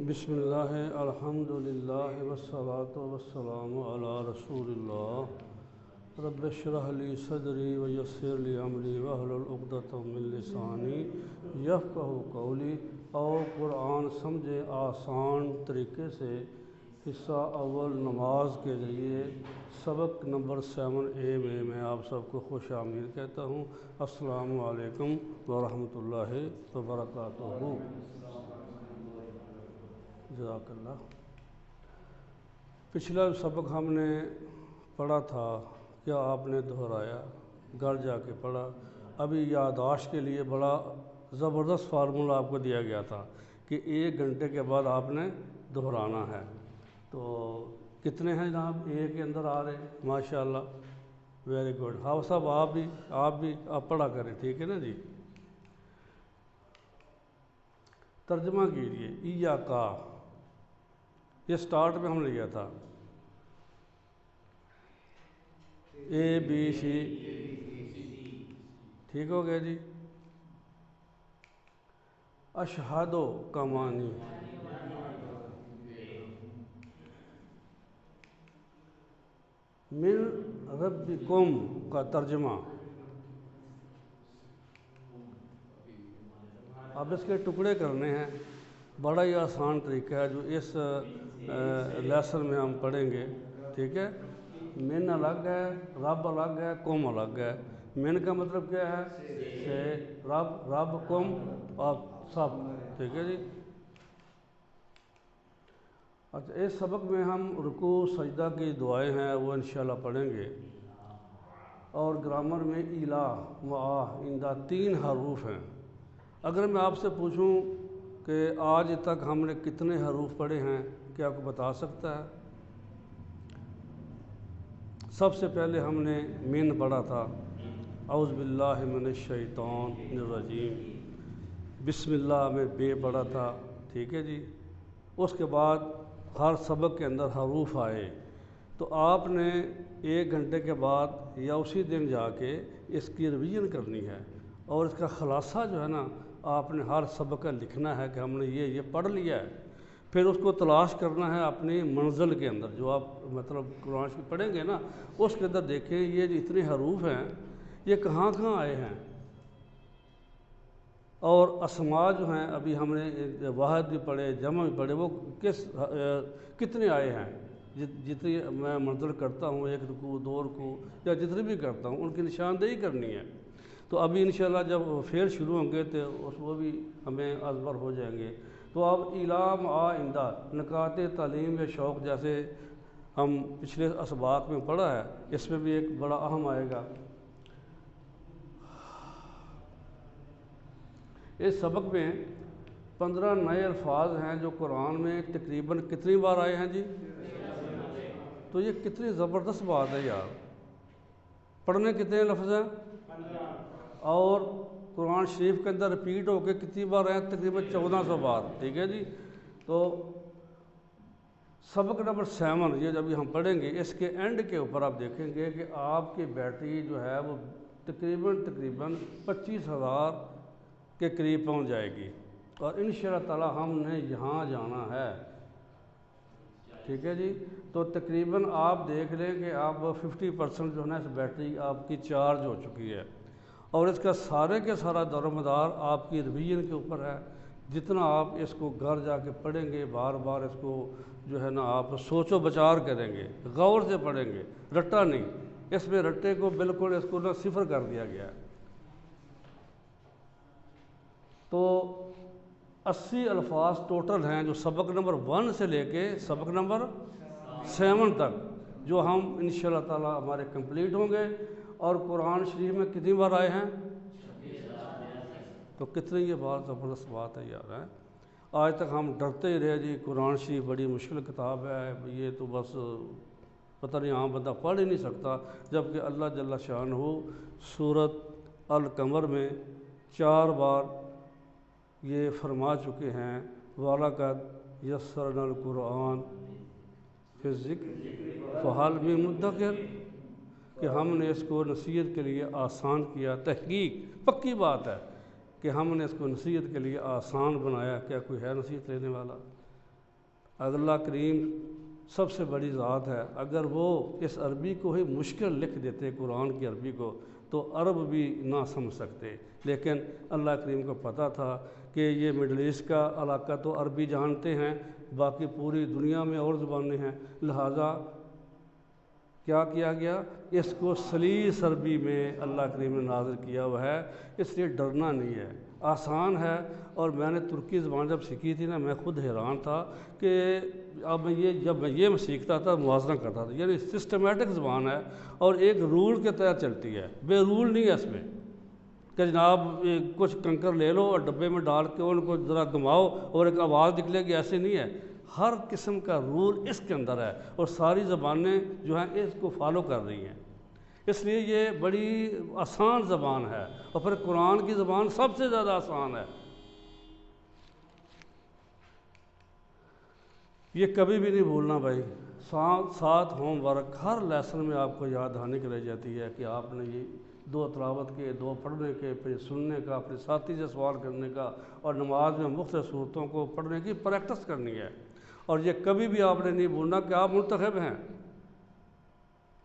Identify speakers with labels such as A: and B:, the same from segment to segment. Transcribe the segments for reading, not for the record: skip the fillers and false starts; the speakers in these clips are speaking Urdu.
A: بسم اللہ الحمدللہ والصلاة والسلام علی رسول اللہ رب اشرح لی صدری ویسر لی امری واحلل عقدۃ من لسانی یفقہوا قولی۔ اور قرآن سمجھے آسان طریقے سے حصہ اول نماز کے ذریعے سبق نمبر 7A میں آپ سب کو خوش آمدید کہتا ہوں۔ السلام علیکم ورحمۃ اللہ وبرکاتہ۔ جزاک اللہ۔ پچھلا سبق ہم نے پڑھا تھا، کیا آپ نے دہرایا، گھر جا کے پڑھا۔ ابھی یادداشت کے لیے بڑا زبردست فارمولہ آپ کو دیا گیا تھا کہ 1 گھنٹے کے بعد آپ نے دہرانا ہے۔ تو کتنے ہیں جناب؟ 1 کے اندر آ رہے ہیں، ماشاءاللہ، ویری گڈ۔ ہاؤ صاحب آپ بھی پڑھا کریں، ٹھیک ہے نا جی۔ ترجمہ کیجئے۔ ایاکا، یہ سٹارٹ میں ہم نے لیا تھا ABC، ٹھیک ہو گیا جی۔ اشہدو کا معنی من ربکم کا ترجمہ۔ اب اس کے ٹکڑے کرنے ہیں، بڑا ہی آسان طریقہ ہے جو اس لیسن میں ہم پڑھیں گے، ٹھیک ہے۔ من الگ ہے، رب الگ ہے، کم الگ ہے۔ من کا مطلب کیا ہے؟ سے، رب کم اور سب، ٹھیک ہے جی۔ اچھا، اس سبق میں ہم رکوع سجدہ کی دعائیں ہیں وہ انشاءاللہ پڑھیں گے، اور گرامر میں ایلا معا اندہ 3 حروف ہیں۔ اگر میں آپ سے پوچھوں کہ آج تک ہم نے کتنے حروف پڑھے ہیں، کیا آپ کو بتا سکتا ہے؟ سب سے پہلے ہم نے من پڑھا تھا، اعوذ باللہ من الشیطان الرجیم۔ بسم اللہ میں بے پڑھا تھا، ٹھیک ہے جی۔ اس کے بعد ہر سبق کے اندر حروف آئے، تو آپ نے 1 گھنٹے کے بعد یا اسی دن جا کے اس کی ریویژن کرنی ہے، اور اس کا خلاصہ جو ہے نا آپ نے ہر سبق کا لکھنا ہے کہ ہم نے یہ پڑھ لیا ہے۔ پھر اس کو تلاش کرنا ہے اپنی منزل کے اندر، جو آپ مطلب قرآن شریف پڑھیں گے نا اس کے اندر دیکھیں یہ اتنے حروف ہیں، یہ کہاں آئے ہیں، اور اسماء جو ہیں ابھی ہم نے واحد بھی پڑھے، جمع بھی پڑھے، وہ کتنے آئے ہیں۔ جتنی میں منزل کرتا ہوں، 1 رکوع 2 رکوع یا جتنی بھی کرتا ہوں، ان کی نشاندہی کرنی ہے۔ تو ابھی انشاءاللہ جب پھر شروع ہوں گے تو وہ بھی ہمیں ازبر ہو جائیں گے۔ تو اب ایلام آئندہ نکات تعلیم یا شوق جیسے ہم پچھلے اسباق میں پڑھا ہے، اس میں بھی ایک بڑا اہم آئے گا۔ اس سبق میں 15 نئے الفاظ ہیں جو قرآن میں تقریباً کتنی بار آئے ہیں جی؟ تو یہ کتنی زبردست بات ہے یار۔ پڑھنے کتنے لفظ ہیں؟ اور قرآن شریف کے اندر ریپیٹ ہو کے کتنی بار آئے ہیں؟ تقریباً 1400 بار، ٹھیک ہے جی۔ تو سبق نمبر 7 یہ جب ہم پڑھیں گے، اس کے اینڈ کے اوپر آپ دیکھیں گے کہ آپ کی بیٹری جو ہے وہ تقریباً 25,000 کے قریب پہنچ جائے گی، اور انشاءاللہ تعالی ہم نے یہاں جانا ہے، ٹھیک ہے جی۔ تو تقریباً آپ دیکھ لیں کہ آپ 50% جو ہے نا اس بیٹری آپ کی چارج ہو چکی ہے، اور اس کا سارے کے سارا دار و مدار آپ کی ریویژن کے اوپر ہے۔ جتنا آپ اس کو گھر جا کے پڑھیں گے، بار بار اس کو جو ہے نا آپ سوچ و بچار کریں گے، غور سے پڑھیں گے، رٹا نہیں۔ اس میں رٹے کو بالکل اس کو نا 0 کر دیا گیا ہے۔ تو 80 الفاظ ٹوٹل ہیں جو سبق نمبر 1 سے لے کے سبق نمبر 7 تک جو ہم انشاءاللہ تعالی ہمارے کمپلیٹ ہوں گے۔ اور قرآن شریف میں کتنی بار آئے ہیں؟ تو کتنی یہ بات زبردست بات ہے یار۔ آج تک ہم ڈرتے ہی رہے جی، قرآن شریف بڑی مشکل کتاب ہے، یہ تو بس پتہ نہیں عام بندہ پڑھ ہی نہیں سکتا، جبکہ اللہ جل شانہ سورۃ القمر میں 4 بار یہ فرما چکے ہیں، وَلَقَدْ يَسَّرْنَا الْقُرْآنَ فِي الذِّكْرِ فَهَلْ مِن مُدَّكِرٍ، کہ ہم نے اس کو نصیحت کے لیے آسان کیا۔ تحقیق پکی بات ہے کہ ہم نے اس کو نصیحت کے لیے آسان بنایا، کیا کوئی ہے نصیحت لینے والا؟ اللہ کریم سب سے بڑی ذات ہے، اگر وہ اس عربی کو ہی مشکل لکھ دیتے قرآن کی عربی کو تو عرب بھی نہ سمجھ سکتے، لیکن اللہ کریم کو پتہ تھا کہ یہ مڈل ایسٹ کا علاقہ تو عربی جانتے ہیں، باقی پوری دنیا میں اور زبانیں ہیں، لہٰذا کیا کیا گیا، اس کو سلیس عربی میں اللہ کریم نے نازل کیا ہوا ہے، اس لیے ڈرنا نہیں ہے، آسان ہے۔ اور میں نے ترکی زبان جب سیکھی تھی نا، میں خود حیران تھا کہ اب جب میں سیکھتا تھا موازنہ کرتا تھا، یعنی سسٹمیٹک زبان ہے اور ایک رول کے تحت چلتی ہے، بے رول نہیں ہے اس میں کہ جناب کچھ کنکر لے لو اور ڈبے میں ڈال کے ان کو ذرا گھماؤ اور ایک آواز نکلے گی، ایسے نہیں ہے، ہر قسم کا رول اس کے اندر ہے اور ساری زبانیں جو ہیں اس کو فالو کر رہی ہیں، اس لیے یہ بڑی آسان زبان ہے، اور پھر قرآن کی زبان سب سے زیادہ آسان ہے۔ یہ کبھی بھی نہیں بھولنا بھائی، ساتھ ہوم ورک ہر لیسن میں آپ کو یاد دہانی کرائی جاتی ہے کہ آپ نے یہ 2 تلاوت کے، 2 پڑھنے کے، پھر سننے کا، اپنے ساتھی سے سوال کرنے کا، اور نماز میں مختلف صورتوں کو پڑھنے کی پریکٹس کرنی ہے۔ اور یہ کبھی بھی آپ نے نہیں بھولنا کہ آپ منتخب ہیں۔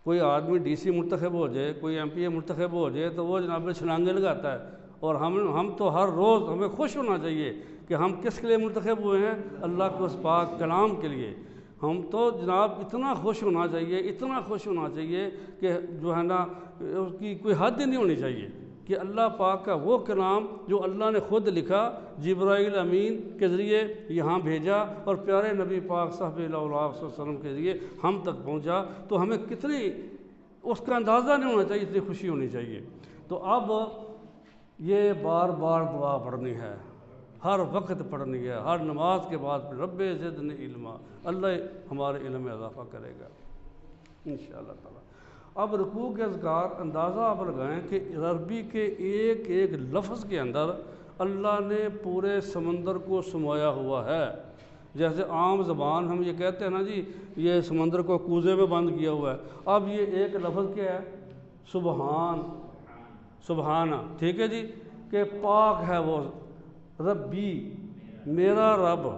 A: کوئی آدمی ڈی سی منتخب ہو جائے، کوئی ایم پی اے منتخب ہو جائے تو وہ جناب چھلانگے لگاتا ہے، اور ہم تو ہر روز ہمیں خوش ہونا چاہیے کہ ہم کس کے لیے منتخب ہوئے ہیں، اللہ کے اس پاک کلام کے لیے۔ ہم تو جناب اتنا خوش ہونا چاہیے، اتنا خوش ہونا چاہیے کہ جو ہے نا اس کی کوئی حد ہی نہیں ہونی چاہیے کہ اللہ پاک کا وہ کلام جو اللہ نے خود لکھا، جبرائیل امین کے ذریعے یہاں بھیجا اور پیارے نبی پاک صلی اللہ علیہ وسلم کے ذریعے ہم تک پہنچا، تو ہمیں کتنی اس کا اندازہ نہیں ہونا چاہیے، اتنی خوشی ہونی چاہیے۔ تو اب یہ بار بار دعا پڑھنی ہے، ہر وقت پڑھنی ہے، ہر نماز کے بعد رب زدنی علما، اللہ ہمارے علم میں اضافہ کرے گا انشاءاللہ تعالی۔ اب رکوع کے اذکار اندازہ آپ لگائیں کہ عربی کے ایک ایک لفظ کے اندر اللہ نے پورے سمندر کو سمایا ہوا ہے۔ جیسے عام زبان ہم یہ کہتے ہیں نا جی یہ سمندر کو کوزے میں بند کیا ہوا ہے، اب یہ ایک لفظ کیا ہے، سبحان، ٹھیک ہے جی، کہ پاک ہے وہ، ربی میرا رب،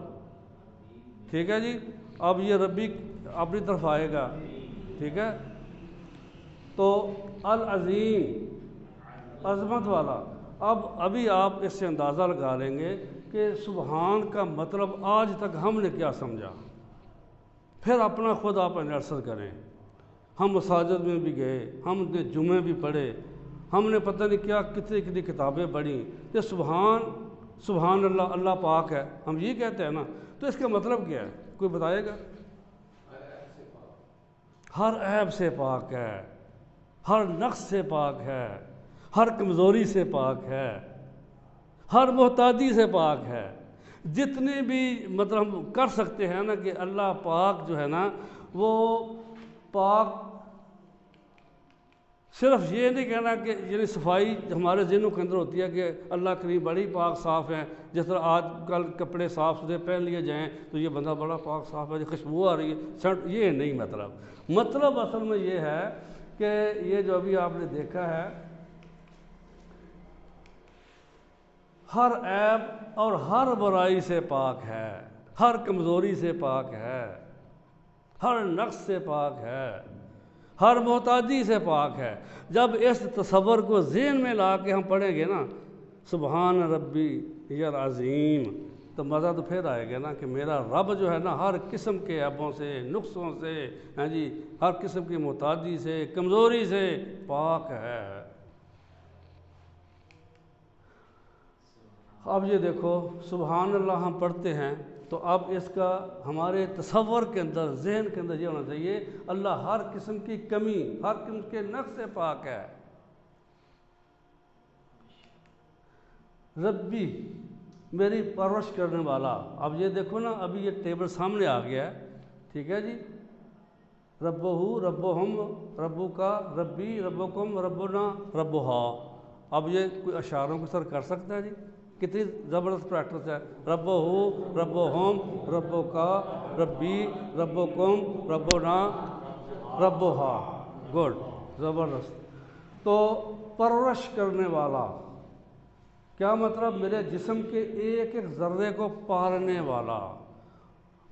A: ٹھیک ہے جی، اب یہ ربی اپنی طرف آئے گا، ٹھیک ہے، تو العظیم عظمت والا۔ ابھی آپ اس سے اندازہ لگا لیں گے کہ سبحان کا مطلب آج تک ہم نے کیا سمجھا، پھر اپنا خود آپ انالسس کریں۔ ہم مساجد میں بھی گئے، ہم نے جمعے بھی پڑھے، ہم نے پتہ نہیں کیا کتنی کتنی کتابیں پڑھیں، کہ سبحان اللہ، اللہ پاک ہے، ہم یہ کہتے ہیں نا، تو اس کا مطلب کیا ہے، کوئی بتائے گا؟ ہر عیب سے پاک ہے، ہر نقص سے پاک ہے، ہر کمزوری سے پاک ہے، ہر محتاجی سے پاک ہے، جتنے بھی مطلب ہم کر سکتے ہیں نا کہ اللہ پاک جو ہے نا وہ پاک، صرف یہ نہیں کہنا کہ یعنی صفائی ہمارے ذہنوں کے اندر ہوتی ہے کہ اللہ کریم بڑی پاک صاف ہے، جس طرح آج کل کپڑے صاف ستھرے پہن لیے جائیں تو یہ بندہ بڑا پاک صاف ہے، خوشبو آ رہی ہے، یہ نہیں مطلب اصل میں یہ ہے کہ یہ جو ابھی آپ نے دیکھا ہے، ہر عیب اور ہر برائی سے پاک ہے، ہر کمزوری سے پاک ہے، ہر نقص سے پاک ہے، ہر محتاجی سے پاک ہے۔ جب اس تصور کو ذہن میں لا کے ہم پڑھیں گے نا سبحان ربی العظیم، تو مزہ تو پھر آئے گا نا کہ میرا رب جو ہے نا ہر قسم کے عیبوں سے، نقصوں سے، ہاں جی، ہر قسم کی محتاجی سے، کمزوری سے پاک ہے۔ اب یہ دیکھو سبحان اللہ ہم پڑھتے ہیں تو اب اس کا ہمارے تصور کے اندر، ذہن کے اندر یہ ہونا چاہیے اللہ ہر قسم کی کمی، ہر قسم کے نقص سے پاک ہے۔ ربی میری پرورش کرنے والا، اب یہ دیکھو نا ابھی یہ ٹیبل سامنے آ گیا ہے، ٹھیک ہے جی، ربہ ربہم ربک ربی ربکم ربنا ربہا، اب یہ کوئی اشاروں کے سر کر سکتا ہے جی، کتنی زبردست پریکٹس ہے، ربہ ربہم ربک ربی ربکم ربنا ربہا، گڈ، زبردست۔ تو پرورش کرنے والا کیا مطلب، میرے جسم کے ایک ایک ذرے کو پالنے والا،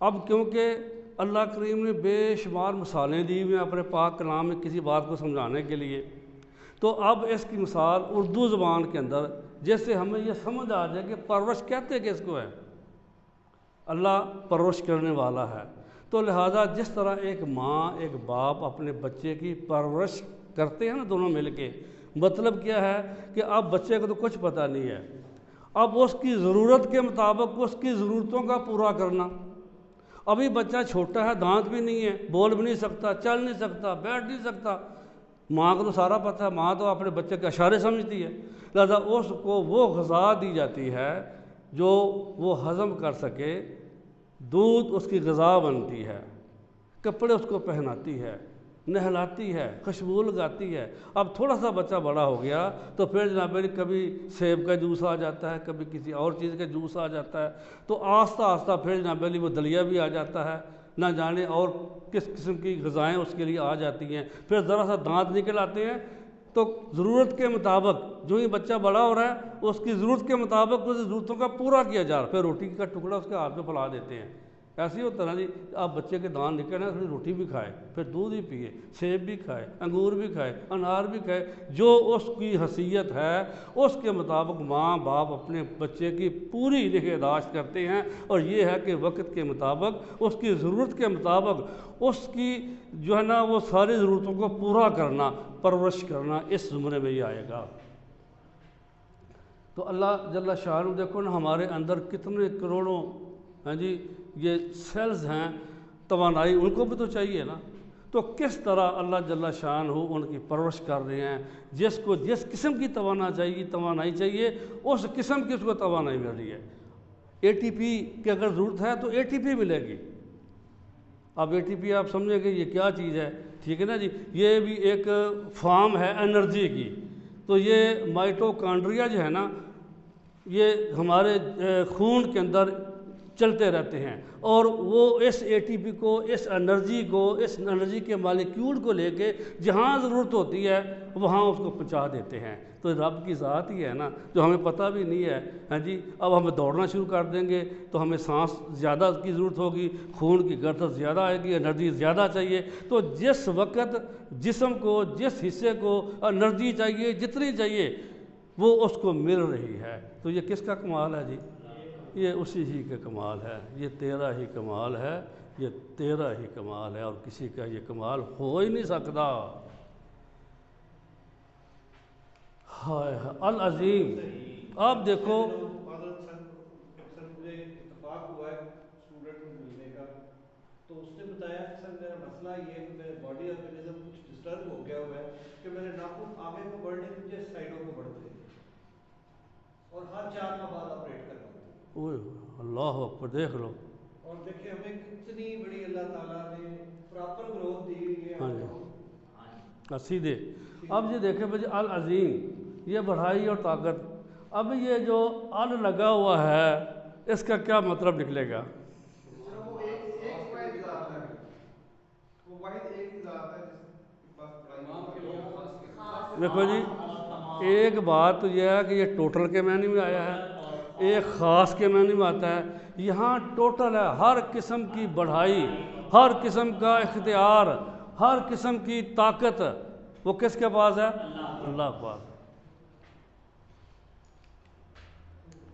A: اب کیونکہ اللہ کریم نے بے شمار مثالیں دی ہوئی ہیں اپنے پاک کلام میں کسی بات کو سمجھانے کے لیے، تو اب اس کی مثال اردو زبان کے اندر جیسے ہمیں یہ سمجھ آ جائے کہ پرورش کہتے کس کو ہے، اللہ پرورش کرنے والا ہے، تو لہٰذا جس طرح ایک ماں ایک باپ اپنے بچے کی پرورش کرتے ہیں نا دونوں مل کے، مطلب کیا ہے کہ اب بچے کو تو کچھ پتہ نہیں ہے، اب اس کی ضرورت کے مطابق اس کی ضرورتوں کا پورا کرنا۔ ابھی بچہ چھوٹا ہے، دانت بھی نہیں ہے، بول بھی نہیں سکتا، چل نہیں سکتا، بیٹھ نہیں سکتا، ماں کو تو سارا پتہ ہے، ماں تو اپنے بچے کے اشارے سمجھتی ہے، لہذا اس کو وہ غذا دی جاتی ہے جو وہ ہضم کر سکے، دودھ اس کی غذا بنتی ہے، کپڑے اس کو پہناتی ہے، نہلاتی ہے، خوشبو لگاتی ہے۔ اب تھوڑا سا بچہ بڑا ہو گیا تو پھر جناب علی کبھی سیب کا جوس آ جاتا ہے، کبھی کسی اور چیز کا جوس آ جاتا ہے، تو آہستہ آہستہ پھر جناب علی وہ دلیا بھی آ جاتا ہے، نہ جانے اور کس قسم کی غذائیں اس کے لیے آ جاتی ہیں، پھر ذرا سا دانت نکل آتے ہیں، تو ضرورت کے مطابق جو ہی بچہ بڑا ہو رہا ہے اس کی ضرورت کے مطابق اس ضرورتوں کا پورا کیا جا رہا ہے، پھر روٹی کا ٹکڑا اس کے ہاتھ میں پھیلا دیتے ہیں۔ ایسے ہی ہوتا ہے نا جی، آپ بچے کے دانت نکلے نا، پھر روٹی بھی کھائے، پھر دودھ بھی پیے، سیب بھی کھائے، انگور بھی کھائے، انار بھی کھائے، جو اس کی حیثیت ہے اس کے مطابق ماں باپ اپنے بچے کی پوری نگہداشت کرتے ہیں، اور یہ ہے کہ وقت کے مطابق اس کی ضرورت کے مطابق اس کی جو ہے نا وہ ساری ضرورتوں کو پورا کرنا، پرورش کرنا، اس زمرے میں یہ آئے گا۔ تو اللہ جل شانہ دیکھو نا ہمارے اندر کتنے کروڑوں ہاں جی یہ سیلز ہیں، توانائی ان کو بھی تو چاہیے نا، تو کس طرح اللہ جل شانہ ان کی پرورش کر رہے ہیں، جس کو جس قسم کی توانائی چاہیے اس قسم کی اس کو توانائی مل رہی ہے۔ اے ٹی پی کی اگر ضرورت ہے تو اے ٹی پی ملے گی۔ اب اے ٹی پی آپ سمجھیں کہ یہ کیا چیز ہے، ٹھیک ہے نا جی، یہ بھی ایک فارم ہے انرجی کی، تو یہ مائٹوکانڈریا جو ہے نا یہ ہمارے خون کے اندر چلتے رہتے ہیں، اور وہ اس اے ٹی پی کو اس انرجی کے مالیکیول کو لے کے جہاں ضرورت ہوتی ہے وہاں اس کو پہنچا دیتے ہیں۔ تو رب کی ذات ہی ہے نا، جو ہمیں پتہ بھی نہیں ہے ہاں جی، اب ہمیں دوڑنا شروع کر دیں گے تو ہمیں سانس زیادہ کی ضرورت ہوگی، خون کی گردش زیادہ آئے گی، انرجی زیادہ چاہیے، تو جس وقت جسم کو جس حصے کو انرجی چاہیے جتنی چاہیے وہ اس کو مل رہی ہے، تو یہ کس کا کمال ہے جی؟ یہ اسی ہی کا کمال ہے، یہ تیرا ہی کمال ہے، یہ تیرا ہی کمال ہے، اور کسی کا یہ کمال ہو ہی نہیں سکتا۔ ہائے العظیم، آپ دیکھو
B: سر مجھے اتفاق ہوا ہے اسٹوڈنٹ ملنے کا، تو اس نے بتایا کہ سر میرا مسئلہ یہ ہے کہ میرے باڈی آرگنزم کچھ ڈسٹرب ہو گیا ہوا ہے کہ میرے ناخن آگے کو بڑھنے کی بجائے سائڈوں کو بڑھتے ہیں، اور ہر 4 ماہ بعد آپریٹ کرنا ہوتا ہے۔
A: اوہ اللہ اکبر، دیکھ لو،
B: اور دیکھیں ہمیں کتنی بڑی اللہ تعالیٰ نے پراپر گروتھ دی ہوئی ہے۔
A: ہاں جی سیدھے، اب یہ دیکھیں بھائی العظیم، یہ بڑھائی اور طاقت، اب یہ جو ال لگا ہوا ہے اس کا کیا مطلب نکلے گا؟
C: وہ ایک واحد ذات ہے، وہ واحد ایک ہی ذات ہے جس کے پاس بڑائی۔
A: دیکھو جی، ایک بات تو یہ ہے کہ یہ ٹوٹل کے معنی میں آیا ہے، ایک خاص کے معنی میں آتا ہے، یہاں ٹوٹل ہے، ہر قسم کی بڑھائی، ہر قسم کا اختیار، ہر قسم کی طاقت وہ کس کے پاس ہے؟ اللہ کے پاس۔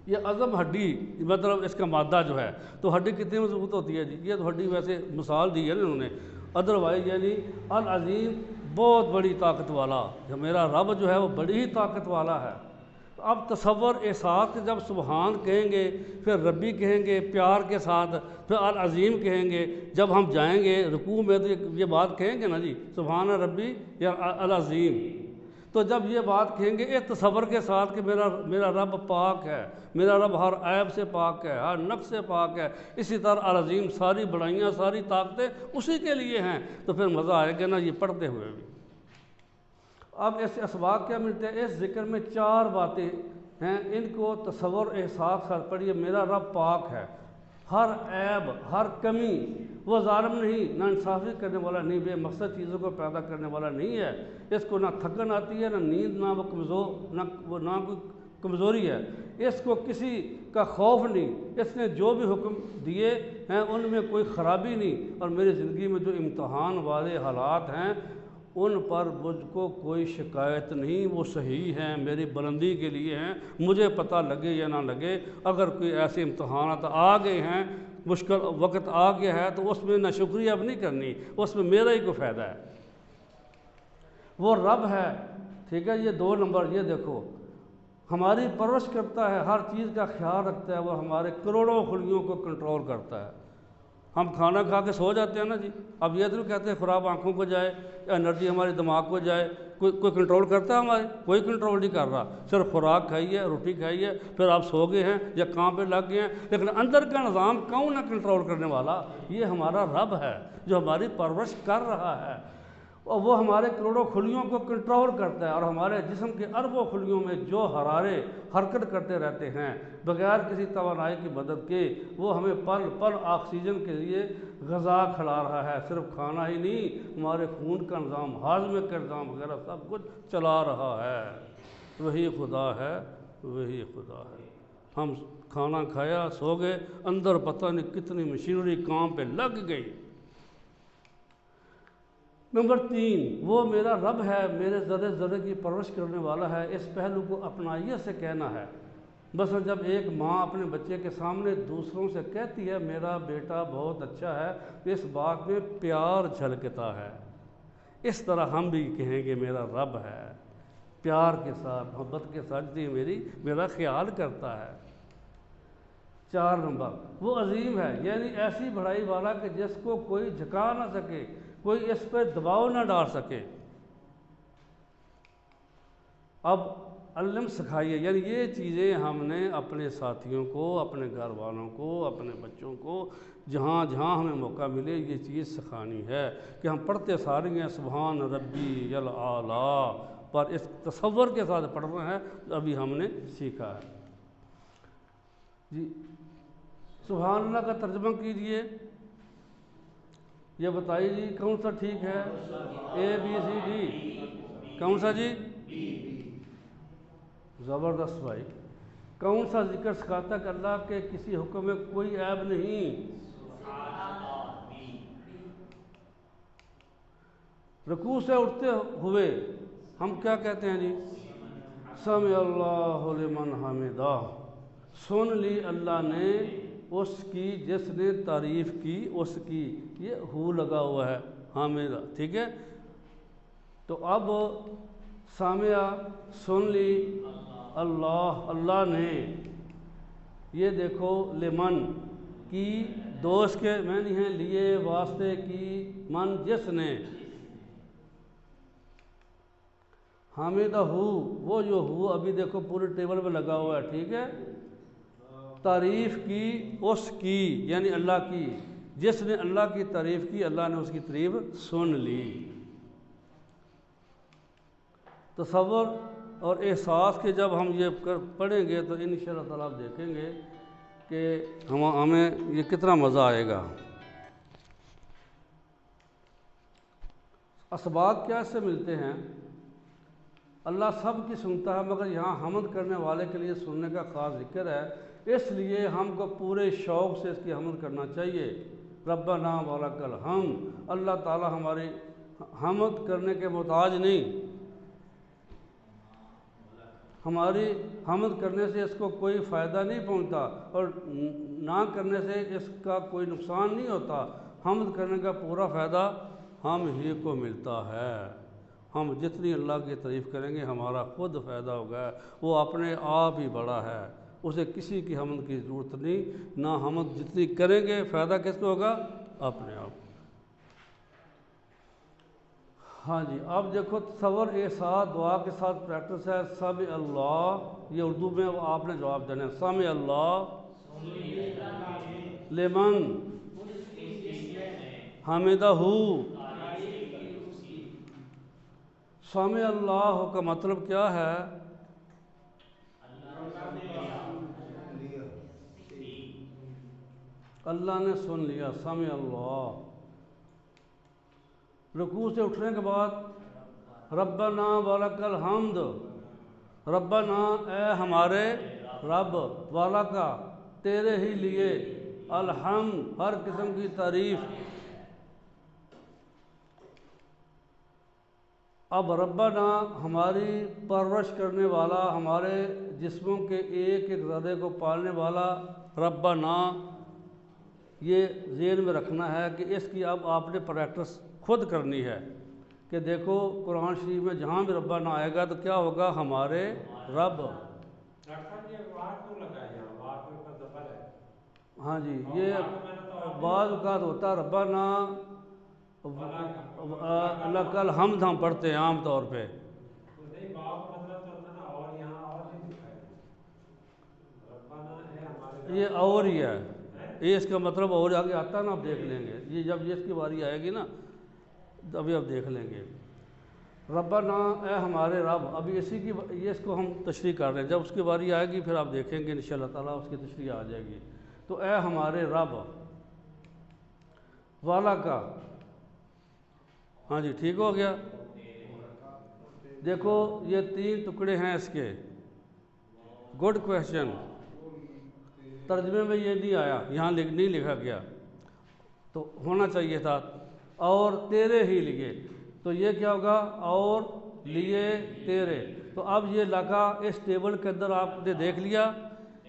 A: یہ عظم ہڈی مطلب اس کا مادہ جو ہے، تو ہڈی کتنی مضبوط ہوتی ہے جی؟ یہ تو ہڈی ویسے مثال دی ہے نا انہوں نے، ادروائز یعنی العظیم بہت بڑی طاقت والا، جو میرا رب جو ہے وہ بڑی ہی طاقت والا ہے۔ اب تصور احساس کہ جب سبحان کہیں گے، پھر ربی کہیں گے پیار کے ساتھ، پھر العظیم کہیں گے، جب ہم جائیں گے رکوع میں تو یہ بات کہیں گے نا جی، سبحان ربی یا العظیم، تو جب یہ بات کہیں گے ایک تصور کے ساتھ کہ میرا رب پاک ہے، میرا رب ہر عیب سے پاک ہے، ہر نقص سے پاک ہے، اسی طرح العظیم ساری بڑائیاں ساری طاقتیں اسی کے لیے ہیں، تو پھر مزہ آئے گا نا یہ پڑھتے ہوئے بھی۔ اب ایسے اسباق کیا ملتے ہیں؟ اس ذکر میں 4 باتیں ہیں، ان کو تصور احساس کر پڑھیے، میرا رب پاک ہے، ہر عیب ہر کمی، وہ ظالم نہیں، نہ انصافی کرنے والا نہیں، بے مقصد چیزوں کو پیدا کرنے والا نہیں ہے، اس کو نہ تھکن آتی ہے، نہ نیند، نہ وہ کمزور، نہ کوئی کمزوری ہے، اس کو کسی کا خوف نہیں، اس نے جو بھی حکم دیے ہیں ان میں کوئی خرابی نہیں، اور میری زندگی میں جو امتحان والے حالات ہیں ان پر مجھ کو کوئی شکایت نہیں، وہ صحیح ہیں، میری بلندی کے لیے ہیں، مجھے پتہ لگے یا نہ لگے۔ اگر کوئی ایسے امتحانات آ گئے ہیں، مشکل وقت آ گیا ہے، تو اس میں نہ شکریہ اب نہیں کرنی، اس میں میرا ہی کوئی فائدہ ہے۔ وہ رب ہے، ٹھیک ہے، یہ 2 نمبر، یہ دیکھو ہماری پرورش کرتا ہے، ہر چیز کا خیال رکھتا ہے، وہ ہمارے کروڑوں خلیوں کو کنٹرول کرتا ہے۔ ہم کھانا کھا کے سو جاتے ہیں نا جی، اب یہ تو نہیں کہتے خراب آنکھوں کو جائے، انرجی ہمارے دماغ کو جائے، کوئی کنٹرول کرتا ہے ہمارے؟ کوئی کنٹرول نہیں کر رہا، صرف خوراک کھائی ہے، روٹی کھائی ہے، پھر آپ سو گئے ہیں یا کام پہ لگ گئے ہیں، لیکن اندر کا نظام کون ہے کنٹرول کرنے والا؟ یہ ہمارا رب ہے جو ہماری پرورش کر رہا ہے، اور وہ ہمارے کروڑوں خلیوں کو کنٹرول کرتا ہے، اور ہمارے جسم کے اربوں خلیوں میں جو حرارے حرکت کرتے رہتے ہیں بغیر کسی توانائی کی مدد کے، وہ ہمیں پل پل آکسیجن کے لیے غذا کھلا رہا ہے۔ صرف کھانا ہی نہیں، ہمارے خون کا نظام، ہاضمے کا نظام وغیرہ سب کچھ چلا رہا ہے۔ وہی خدا ہے، وہی خدا ہے۔ ہم کھانا کھایا، سو گئے، اندر پتہ نہیں کتنی مشینری کام پہ لگ گئی۔ نمبر 3، وہ میرا رب ہے، میرے ذرے ذرے کی پرورش کرنے والا ہے۔ اس پہلو کو اپنائیت سے کہنا ہے۔ مثلا جب ایک ماں اپنے بچے کے سامنے دوسروں سے کہتی ہے میرا بیٹا بہت اچھا ہے، تو اس بات میں پیار جھلکتا ہے۔ اس طرح ہم بھی کہیں گے میرا رب ہے، پیار کے ساتھ، محبت کے ساتھ جی میرا خیال کرتا ہے۔ 4 نمبر، وہ عظیم ہے، یعنی ایسی بڑائی والا کہ جس کو کوئی جھکا نہ سکے، کوئی اس پہ دباؤ نہ ڈال سکے۔ اب علم سکھائیے، یعنی یہ چیزیں ہم نے اپنے ساتھیوں کو، اپنے گھر والوں کو، اپنے بچوں کو، جہاں جہاں ہمیں موقع ملے یہ چیز سکھانی ہے کہ ہم پڑھتے ساری ہیں سبحان ربی الاعلیٰ، پر اس تصور کے ساتھ پڑھ رہے ہیں جو ابھی ہم نے سیکھا ہے۔ جی سبحان اللہ کا ترجمہ کیجئے، یہ بتائیے جی کون سا ٹھیک ہے؟ ABCD، کون سا جی؟ زبردست بھائی، کون سا ذکر سکھاتا کہ اللہ کے کسی حکم میں کوئی عیب نہیں؟ رکوع سے اٹھتے ہوئے ہم کیا کہتے ہیں جی؟ سمع اللہ لمن حمدہ، سن لی اللہ نے اس کی جس نے تعریف کی اس کی، یہ ہو لگا ہوا ہے حامدہ، ٹھیک ہے؟ تو اب سامع، سن لی اللہ نے، یہ دیکھو لمن کی دوست کے معنی ہیں، لیے، واسطے کی، من جس نے، حامدہ ہو، وہ جو ہو ابھی دیکھو پورے ٹیبل پہ لگا ہوا ہے، ٹھیک ہے؟ تعریف کی اس کی، یعنی اللہ کی، جس نے اللہ کی تعریف کی اللہ نے اس کی تعریف سن لی۔ تصور اور احساس کے جب ہم یہ پڑھیں گے تو انشاءاللہ تعالیٰ آپ دیکھیں گے کہ ہمیں یہ کتنا مزہ آئے گا۔ اسباب کیا اس سے ملتے ہیں؟ اللہ سب کی سنتا ہے، مگر یہاں حمد کرنے والے کے لیے سننے کا خاص ذکر ہے، اس لیے ہم کو پورے شوق سے اس کی حمد کرنا چاہیے۔ ربنا ولک الحمد، اللہ تعالیٰ ہماری حمد کرنے کے محتاج نہیں، ہماری حمد کرنے سے اس کو کوئی فائدہ نہیں پہنچتا، اور نہ کرنے سے اس کا کوئی نقصان نہیں ہوتا۔ حمد کرنے کا پورا فائدہ ہم ہی کو ملتا ہے۔ ہم جتنی اللہ کی تعریف کریں گے ہمارا خود فائدہ ہوگا، وہ اپنے آپ ہی بڑا ہے، اسے کسی کی حمد کی ضرورت نہیں، نہ حمد جتنی کریں گے فائدہ کس کو ہوگا؟ اپنے آپ۔ ہاں جی، اب دیکھو تصور احساس دعا کے ساتھ پریکٹس ہے۔ سمع اللہ، یہ اردو میں آپ نے جواب دینا ہے، سمع اللہ لمن حمدہ، سمع اللہ کا مطلب کیا ہے؟ اللہ نے سن لیا، سمع اللہ۔ رکوع سے اٹھنے کے بعد ربنا ولک الحمد، ربنا اے ہمارے رب، والا کا تیرے ہی لیے، الحمد ہر قسم کی تعریف۔ اب ربنا ہماری پرورش کرنے والا، ہمارے جسموں کے ایک ایک ذرے کو پالنے والا، ربنا یہ ذہن میں رکھنا ہے کہ اس کی اب آپ نے پریکٹس خود کرنی ہے کہ دیکھو قرآن شریف میں جہاں بھی ربنا آئے گا تو کیا ہوگا؟ ہمارے رب۔ ہاں جی، یہ بعض اوقات ہوتا ہے ربنا لک الحمد ہم پڑھتے ہیں عام طور پہ، یہ اور ہی ہے، یہ اس کا مطلب اور آگے آتا ہے نا، آپ دیکھ لیں گے یہ جب یہ اس کی باری آئے گی نا ابھی آپ دیکھ لیں گے۔ ربنا اے ہمارے رب، ابھی اسی کی یہ اس کو ہم تشریح کر رہے ہیں، جب اس کی باری آئے گی پھر آپ دیکھیں گے انشاءاللہ تعالیٰ اس کی تشریح آ جائے گی۔ تو اے ہمارے رب، والا کا، ہاں جی ٹھیک ہو گیا۔ دیکھو یہ 3 ٹکڑے ہیں اس کے، گڈ کویشچن، ترجمے میں یہ نہیں آیا، یہاں نہیں لکھا گیا تو ہونا چاہیے تھا، اور تیرے ہی لیے، تو یہ کیا ہوگا؟ اور لیے تیرے۔ تو اب یہ لگا اس ٹیبل کے اندر آپ نے دیکھ لیا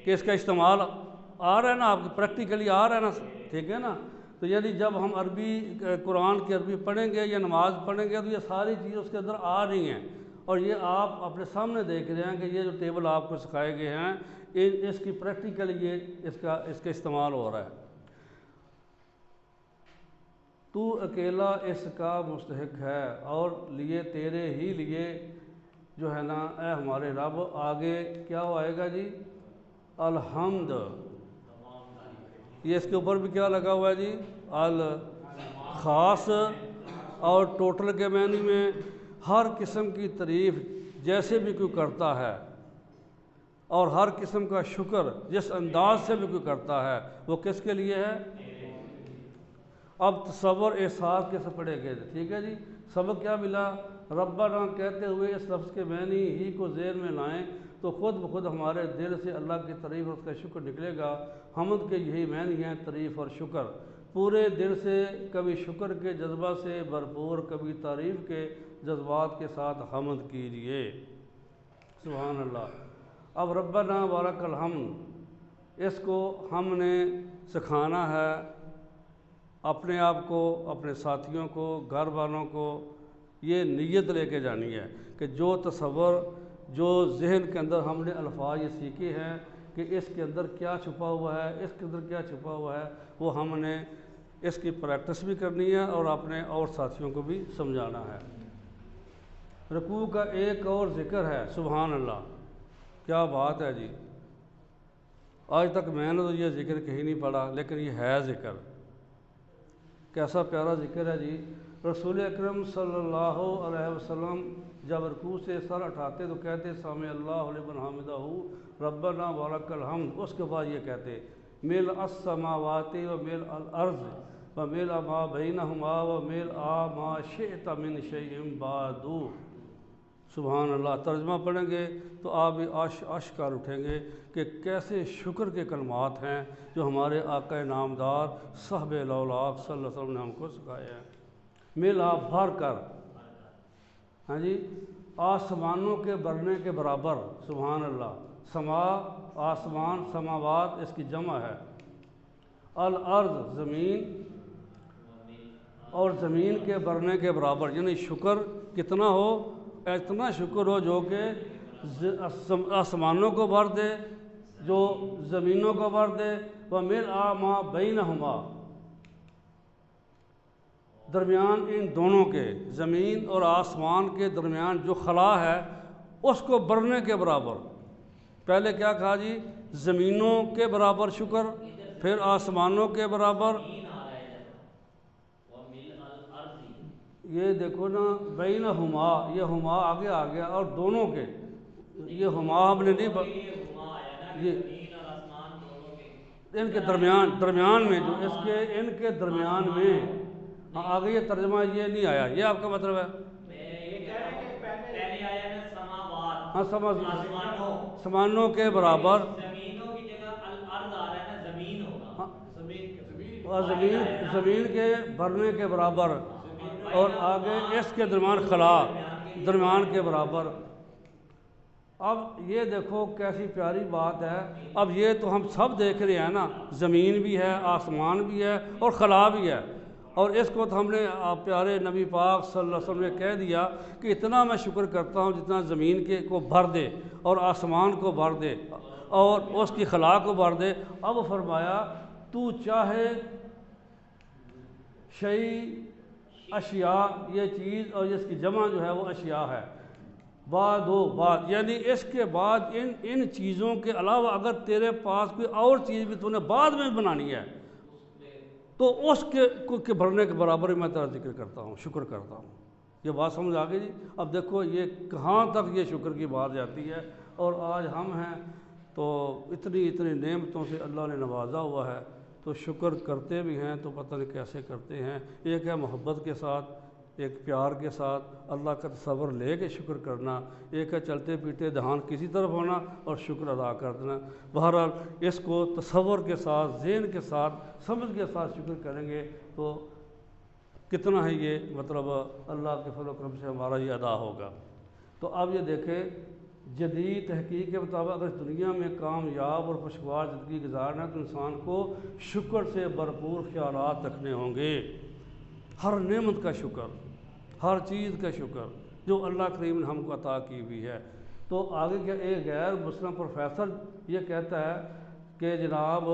A: کہ اس کا استعمال آ رہا ہے نا، آپ پریکٹیکلی آ رہا ہے نا، ٹھیک ہے نا۔ تو یعنی جب ہم عربی قرآن کی عربی پڑھیں گے یا نماز پڑھیں گے تو یہ ساری چیزیں اس کے اندر آ رہی ہیں، اور یہ آپ اپنے سامنے دیکھ رہے ہیں کہ یہ جو ٹیبل آپ کو سکھائے گئے ہیں اس کی پریکٹیکلی یہ اس کا استعمال ہو رہا ہے۔ تو اکیلا اس کا مستحق ہے، اور لیے تیرے ہی لیے جو ہے نا اے ہمارے رب، آگے کیا آئے گا جی؟ الحمد، یہ اس کے اوپر بھی کیا لگا ہوا ہے جی؟ الخاص، اور ٹوٹل کے معنی میں ہر قسم کی تعریف جیسے بھی کوئی کرتا ہے، اور ہر قسم کا شکر جس انداز سے بھی کوئی کرتا ہے، وہ کس کے لیے ہے؟ اب تصور احساس کیسے پڑھے گئے تھے، ٹھیک ہے جی۔ سبق کیا ملا؟ ربنا کہتے ہوئے اس لفظ کے معنی ہی کو ذہن میں لائیں تو خود بخود ہمارے دل سے اللہ کی تعریف اور اس کا شکر نکلے گا۔ حمد کے یہی معنی ہیں، تعریف اور شکر، پورے دل سے، کبھی شکر کے جذبہ سے بھرپور، کبھی تعریف کے جذبات کے ساتھ حمد کیجیے۔ سبحان اللہ۔ اب ربنا ولک الحمد، اس کو ہم نے سکھانا ہے اپنے آپ کو، اپنے ساتھیوں کو، گھر والوں کو، یہ نیت لے کے جانی ہے کہ جو تصور، جو ذہن کے اندر ہم نے الفاظ یہ سیکھے ہیں کہ اس کے اندر کیا چھپا ہوا ہے، اس کے اندر کیا چھپا ہوا ہے، وہ ہم نے اس کی پریکٹس بھی کرنی ہے اور اپنے اور ساتھیوں کو بھی سمجھانا ہے۔ رکوع کا ایک اور ذکر ہے، سبحان اللہ، کیا بات ہے جی۔ آج تک میں نے تو یہ ذکر کہیں نہیں پڑھا، لیکن یہ ہے ذکر، کیسا پیارا ذکر ہے جی۔ رسول اکرم صلی اللہ علیہ وسلم جب رکوع سے سر اٹھاتے تو کہتے سمع اللہ لمن حمدہ ربنا ولک الحمد، اس کے بعد یہ کہتے ملء السماوات و ملء الارض و ملء ما بینہما و ملء ما شئت من شیء بعد۔ سبحان اللہ۔ ترجمہ پڑھیں گے تو آپ بھی اشکار اٹھیں گے کہ کیسے شکر کے کلمات ہیں جو ہمارے آقا نامدار صاحب الاولاق صلی اللہ علیہ وسلم نے ہم کو سکھائے ہیں۔ ملا بھر کر، ہاں جی، آسمانوں کے بھرنے کے برابر، سبحان اللہ۔ سما آسمان، سماوات اس کی جمع ہے، الارض زمین، اور زمین کے بھرنے کے برابر، یعنی شکر کتنا ہو؟ اتنا شکر ہو جو کہ آسمانوں کو بھر دے، جو زمینوں کو بھر دے، وَمِلْءَ مَا بَيْنَهُمَا، درمیان ان دونوں کے، زمین اور آسمان کے درمیان جو خلا ہے اس کو بھرنے کے برابر۔ پہلے کیا کہا جی؟ زمینوں کے برابر شکر، پھر آسمانوں کے برابر، یہ دیکھو نا بینہما، یہ ہما آگے آ گیا، اور دونوں کے، یہ ہما ہم نے نہیں، یہ ان کے درمیان میں، جو اس کے ان کے درمیان میں، آگے یہ ترجمہ یہ نہیں آیا، یہ آپ کا مطلب ہے؟ ہاں سمجھ
D: آسمانوں
A: کے برابر
D: زمینوں کی جگہ الارض آ رہا ہے نا، زمین ہوگا.
A: ہاں
B: زمین
A: اور زمین کے بھرنے کے برابر، اور آگے اس کے درمیان خلا درمیان کے برابر. اب یہ دیکھو کیسی پیاری بات ہے. اب یہ تو ہم سب دیکھ رہے ہیں نا، زمین بھی ہے، آسمان بھی ہے اور خلا بھی ہے. اور اس کو تو ہم نے پیارے نبی پاک صلی اللہ علیہ وسلم نے کہہ دیا کہ اتنا میں شکر کرتا ہوں جتنا زمین کے کو بھر دے اور آسمان کو بھر دے اور اس کی خلا کو بھر دے. اب فرمایا تو چاہے شیء اشیاء، یہ چیز اور اس کی جمع جو ہے وہ اشیاء ہے، بعد یعنی اس کے بعد ان چیزوں کے علاوہ اگر تیرے پاس کوئی اور چیز بھی تو نے بعد میں بنانی ہے تو اس کے بھرنے کے برابر ہی میں تیرا ذکر کرتا ہوں، شکر کرتا ہوں. یہ بات سمجھ آ گئی جی؟ اب دیکھو یہ کہاں تک یہ شکر کی بات جاتی ہے. اور آج ہم ہیں تو اتنی نعمتوں سے اللہ نے نوازا ہوا ہے، تو شکر کرتے بھی ہیں تو پتہ نہیں کیسے کرتے ہیں. ایک ہے محبت کے ساتھ، ایک پیار کے ساتھ اللہ کا تصور لے کے شکر کرنا، ایک ہے چلتے پیٹے دھیان کسی طرف ہونا اور شکر ادا کر دینا. بہرحال اس کو تصور کے ساتھ، ذہن کے ساتھ، سمجھ کے ساتھ شکر کریں گے تو کتنا ہے یہ مطلب اللہ کے فضل و کرم سے ہمارا یہ ادا ہوگا. تو اب یہ دیکھیں جدید تحقیق کے مطابق اگر اس دنیا میں کامیاب اور خوشگوار زندگی گزارنا ہے تو انسان کو شکر سے بھرپور خیالات رکھنے ہوں گے. ہر نعمت کا شکر، ہر چیز کا شکر جو اللہ کریم نے ہم کو عطا کی ہوئی ہے. تو آگے کیا ایک غیر مسلم پروفیسر یہ کہتا ہے کہ جناب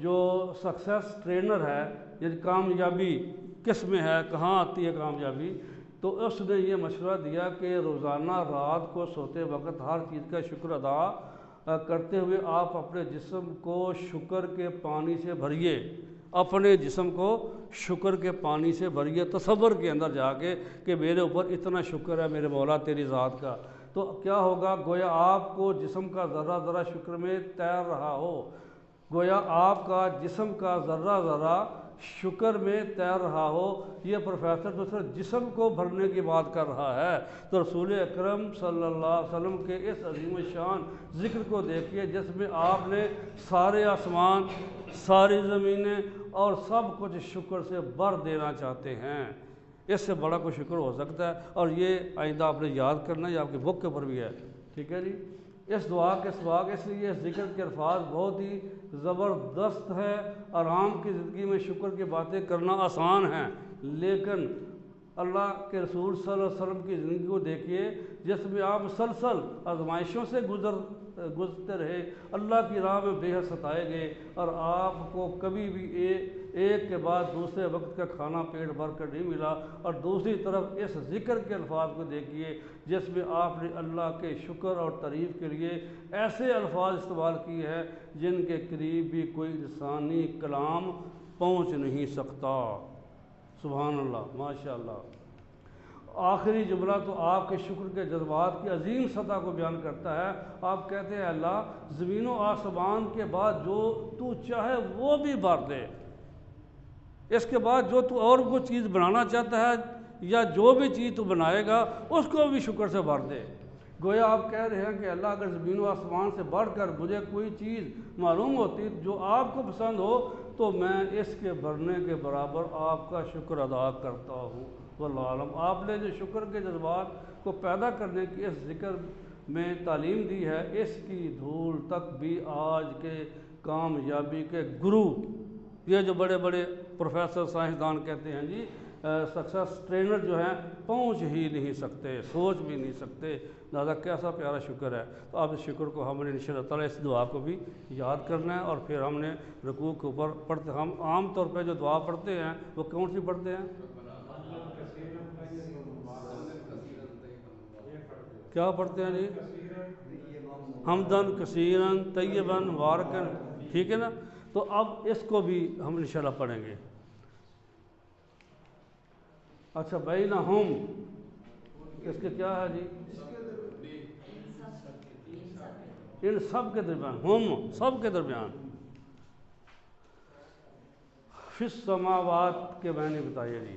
A: جو سکسیس ٹرینر ہے، یعنی کامیابی کس میں ہے، کہاں آتی ہے کامیابی، تو اس نے یہ مشورہ دیا کہ روزانہ رات کو سوتے وقت ہر چیز کا شکر ادا کرتے ہوئے آپ اپنے جسم کو شکر کے پانی سے بھریے، اپنے جسم کو شکر کے پانی سے بھریے، تصور کے اندر جا کے کہ میرے اوپر اتنا شکر ہے میرے مولا تیری ذات کا. تو کیا ہوگا؟ گویا آپ کو جسم کا ذرہ ذرہ شکر میں تیر رہا ہو، گویا آپ کا جسم کا ذرہ ذرہ شکر میں تیر رہا ہو. یہ پروفیسر تو صرف جسم کو بھرنے کی بات کر رہا ہے. تو رسول اکرم صلی اللہ علیہ وسلم کے اس عظیم الشان ذکر کو دیکھیے جس میں آپ نے سارے آسمان، ساری زمینیں اور سب کچھ شکر سے بھر دینا چاہتے ہیں. اس سے بڑا کوئی شکر ہو سکتا ہے؟ اور یہ آئندہ آپ نے یاد کرنا ہے، یہ آپ کی بک کے اوپر بھی ہے. ٹھیک ہے جی؟ اس دعا کے سباق اس لیے اس ذکر کے الفاظ بہت ہی زبردست ہے. آرام کی زندگی میں شکر کی باتیں کرنا آسان ہیں، لیکن اللہ کے رسول صلی اللہ علیہ وسلم کی زندگی کو دیکھیے جس میں آپ مسلسل آزمائشوں سے گزرتے رہے، اللہ کی راہ میں بے حد ستائے گئے، اور آپ کو کبھی بھی ایک کے بعد دوسرے وقت کا کھانا پیٹ بھر کر نہیں ملا. اور دوسری طرف اس ذکر کے الفاظ کو دیکھیے جس میں آپ نے اللہ کے شکر اور تعریف کے لیے ایسے الفاظ استعمال کیے ہیں جن کے قریب بھی کوئی انسانی کلام پہنچ نہیں سکتا. سبحان اللہ، ماشاء اللہ. آخری جملہ تو آپ کے شکر کے جذبات کی عظیم سطح کو بیان کرتا ہے. آپ کہتے ہیں اللہ زمین و آسمان کے بعد جو تو چاہے وہ بھی بھر دے، اس کے بعد جو تو اور کوئی چیز بنانا چاہتا ہے یا جو بھی چیز تو بنائے گا اس کو بھی شکر سے بھر دے. گویا آپ کہہ رہے ہیں کہ اللہ اگر زمین و آسمان سے بڑھ کر مجھے کوئی چیز معلوم ہوتی جو آپ کو پسند ہو تو میں اس کے بھرنے کے برابر آپ کا شکر ادا کرتا ہوں. واللہ عالم. آپ نے جو شکر کے جذبات کو پیدا کرنے کی اس ذکر میں تعلیم دی ہے، اس کی دھول تک بھی آج کے کامیابی کے گرو، یہ جو بڑے بڑے پروفیسر سائنسدان کہتے ہیں جی سکسیس ٹرینر جو ہیں، پہنچ ہی نہیں سکتے، سوچ بھی نہیں سکتے. لہٰذا کیسا پیارا شکر ہے. تو آپ اس شکر کو ہم نے انشاءاللہ تعالیٰ اس دعا کو بھی یاد کرنا ہے. اور پھر ہم نے رکوع کے اوپر پڑھتے، ہم عام طور پہ جو دعا پڑھتے ہیں وہ کون سی پڑھتے ہیں؟ کیا پڑھتے ہیں جی؟ حمدن کثیرن طیبن مبارکن. ٹھیک ہے نا؟ تو اب اس کو بھی ہم انشاءاللہ پڑھیں گے. اچھا بینہم، اس کے کیا ہے جی؟ ان سب کے درمیان، ہم سب کے درمیان. فی السماوات کے معنی بتائیے جی.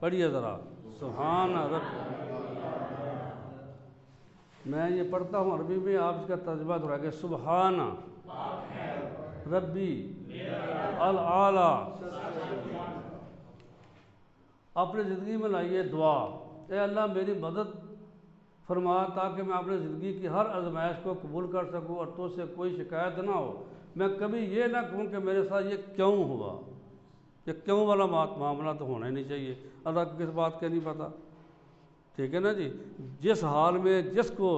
A: پڑھیے ذرا سبحان رب. میں یہ پڑھتا ہوں عربی میں، آپ اس کا ترجمہ دہرا کے سبحان ربی العالی. اپنی زندگی میں لائیے دعا، اے اللہ میری مدد فرما تاکہ میں اپنی زندگی کی ہر آزمائش کو قبول کر سکوں اور تو سے کوئی شکایت نہ ہو. میں کبھی یہ نہ کہوں کہ میرے ساتھ یہ کیوں ہوا. یہ کیوں والا معاملہ تو ہونا ہی نہیں چاہیے. اللہ کو کس بات کا نہیں پتہ. ٹھیک ہے نا جی. جس حال میں جس کو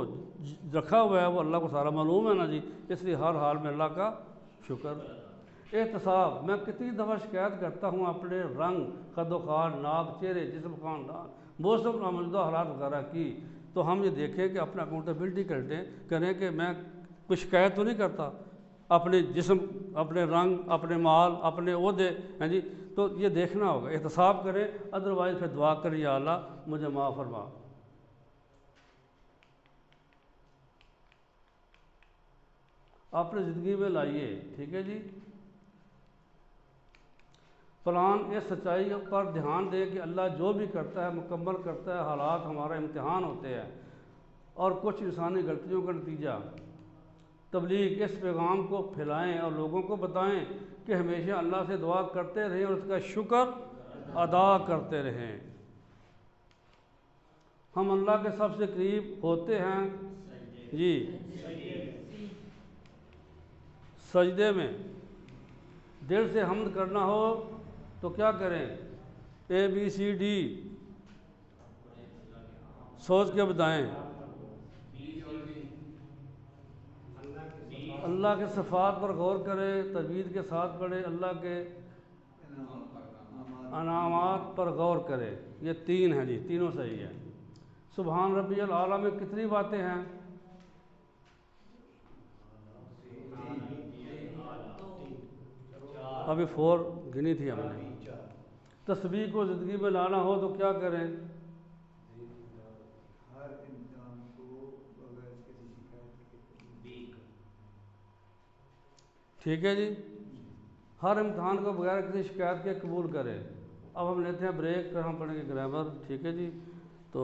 A: رکھا ہوا ہے وہ اللہ کو سارا معلوم ہے نا جی. اس لیے ہر حال میں اللہ کا شکر. احتساب، میں کتنی دفعہ شکایت کرتا ہوں اپنے رنگ، قد و خال، ناک، چہرے، جسم، خاندان، موسم، نامزدہ حالات وغیرہ کی. تو ہم یہ دیکھیں کہ اپنا اکاؤنٹیبلٹی کریں کہ میں کوئی شکایت تو نہیں کرتا اپنے جسم، اپنے رنگ، اپنے مال، اپنے عہدے ہیں جی. تو یہ دیکھنا ہوگا، احتساب کریں. ادروائز پھر دعا کریں یا اللہ مجھے معاف فرما. اپنی زندگی میں لائیے. ٹھیک ہے جی. پلان اس سچائی پر دھیان دیں کہ اللہ جو بھی کرتا ہے مکمل کرتا ہے. حالات ہمارا امتحان ہوتے ہیں اور کچھ انسانی غلطیوں کا نتیجہ. تبلیغ، اس پیغام کو پھیلائیں اور لوگوں کو بتائیں کہ ہمیشہ اللہ سے دعا کرتے رہیں اور اس کا شکر ادا کرتے رہیں. ہم اللہ کے سب سے قریب ہوتے ہیں جی سجدے میں. دل سے حمد کرنا ہو تو کیا کریں؟ ABCD سوچ کے بتائیں. اللہ کے صفات پر غور کریں، تجوید کے ساتھ پڑھیں، اللہ کے انعامات پر غور کریں. یہ 3 ہیں جی، تینوں صحیح ہیں. سبحان ربی العالی میں کتنی باتیں ہیں؟ ابھی 4 گنی تھی ہم نے. تسبیح کو زندگی میں لانا ہو تو کیا کریں؟
C: ہر امتحان کو بغیر کسی شکایت کے.
A: ٹھیک ہے جی. ہر امتحان کو بغیر کسی شکایت کے قبول کریں. اب ہم لیتے ہیں بریک، پھر ہم پڑھیں گے گرامر. ٹھیک ہے جی. تو